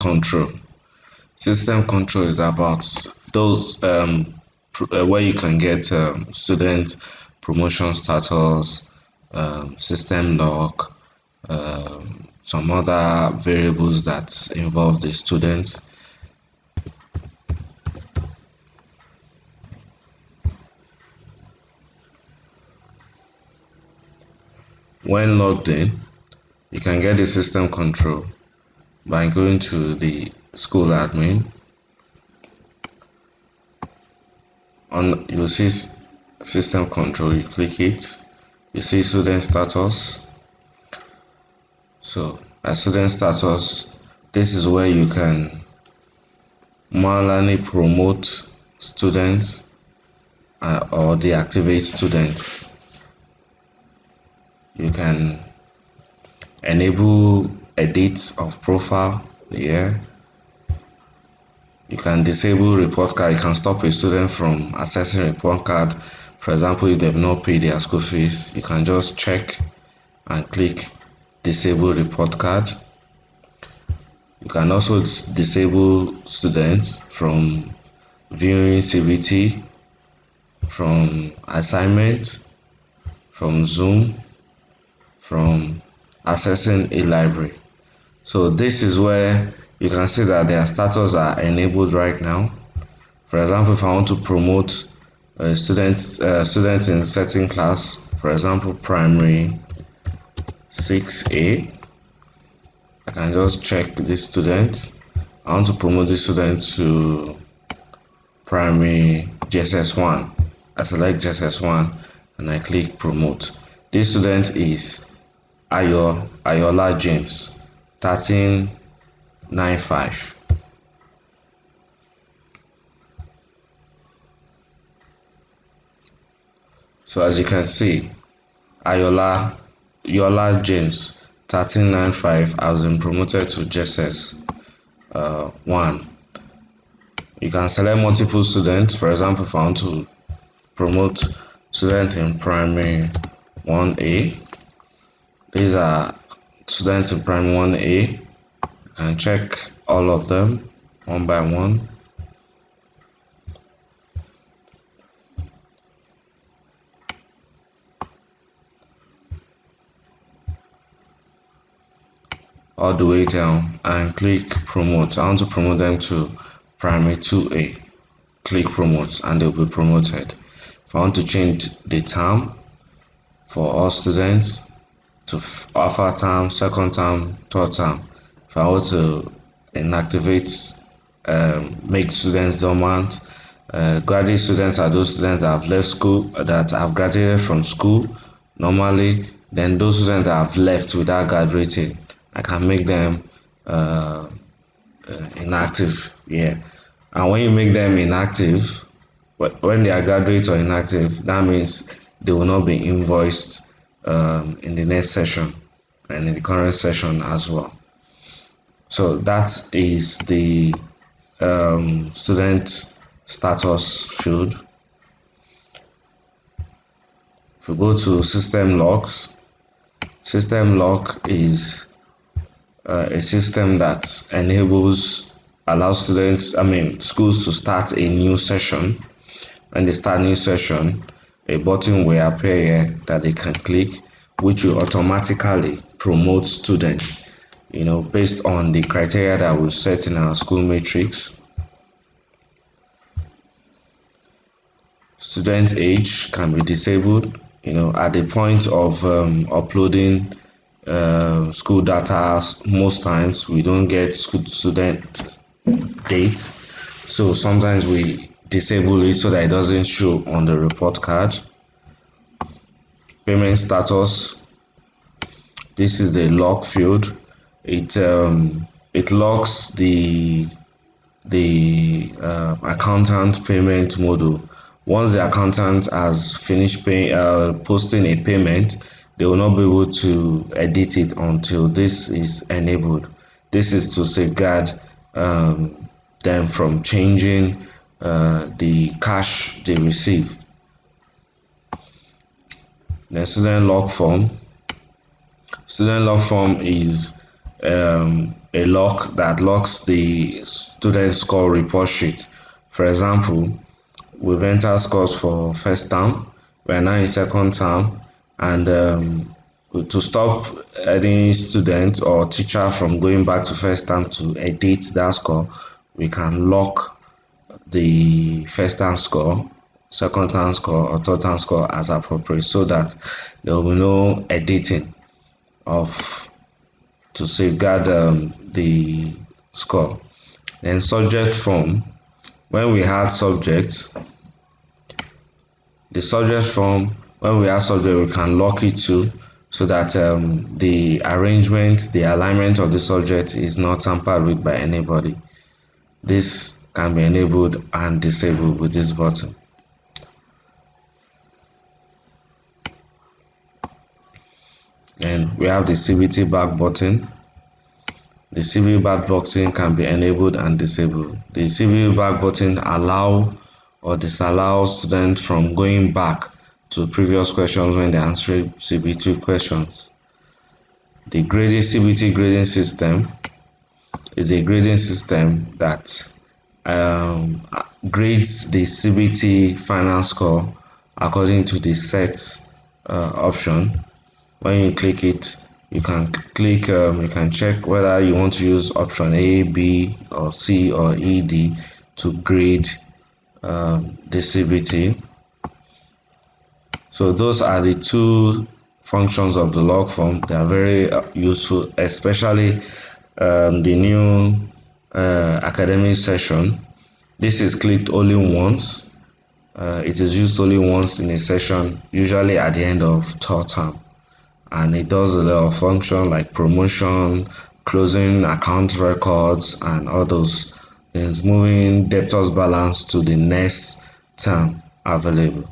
control. System control is about those where you can get student promotion status, system lock, some other variables that involve the students. When logged in, you can get the system control by going to the school admin. You'll see system control, you click it, you see student status. So at student status, this is where you can manually promote students or deactivate students. You can enable edits of profile here. You can disable report card. You can stop a student from accessing report card. For example, if they've not paid their school fees, you can just check and click disable report card. You can also disable students from viewing CBT, from assignment, from Zoom, from accessing a library. So this is where you can see that their status are enabled right now. For example, if I want to promote students in certain class, for example primary 6A, I can just check this student. I want to promote this student to primary JSS1. I select JSS1 and I click promote. This student is Ayola James 1395. So as you can see, Yola James 1395 has been promoted to JSS1. You can select multiple students. For example, if I want to promote students in primary 1A, these are students in primary 1A. You can check all of them one by one. All the way down and click promote. I want to promote them to primary 2A. Click promote and they'll be promoted. If I want to change the term for all students to alpha term, second term, third term, if I want to inactivate, make students dormant, graduate students are those students that have left school, that have graduated from school normally, then those students that have left without graduating, I can make them inactive. Yeah, and when you make them inactive, when they are graduate or inactive, that means they will not be invoiced in the next session and in the current session as well. So that is the student status field. If we go to system logs, system log is a system that allows schools to start a new session. When they start a new session, a button will appear here that they can click, which will automatically promote students, based on the criteria that we set in our school matrix. Student age can be disabled, at the point of uploading school data. Most times we don't get student dates, so sometimes we disable it so that it doesn't show on the report card. Payment status, this is a log field. It logs the accountant payment module. Once the accountant has finished posting a payment, they will not be able to edit it until this is enabled. This is to safeguard them from changing the cash they receive. The student log form. Student log form is a lock that locks the student score report sheet. For example, we've entered scores for first term, we're now in second term, and to stop any student or teacher from going back to first term to edit that score, we can lock the first term score, second term score, or third term score as appropriate, so that there will be no editing of to safeguard the score. Then subject form, when we add subjects, the subject form, when we add subject, we can lock it too, so that the arrangement, the alignment of the subject is not tampered with by anybody. This can be enabled and disabled with this button. And we have the CBT back button. The CBT back button can be enabled and disabled. The CBT back button allow or disallow students from going back to previous questions when they answer CBT questions. The grading CBT grading system is a grading system that grades the CBT final score according to the set option. When you click it, you can click, you can check whether you want to use option A, B, or C, or E, D to grade the CBT. So those are the two functions of the log form. They are very useful, especially the new academic session. This is clicked only once. It is used only once in a session, usually at the end of third term. And it does a lot of function like promotion, closing account records, and all those things, moving debtors balance to the next term available.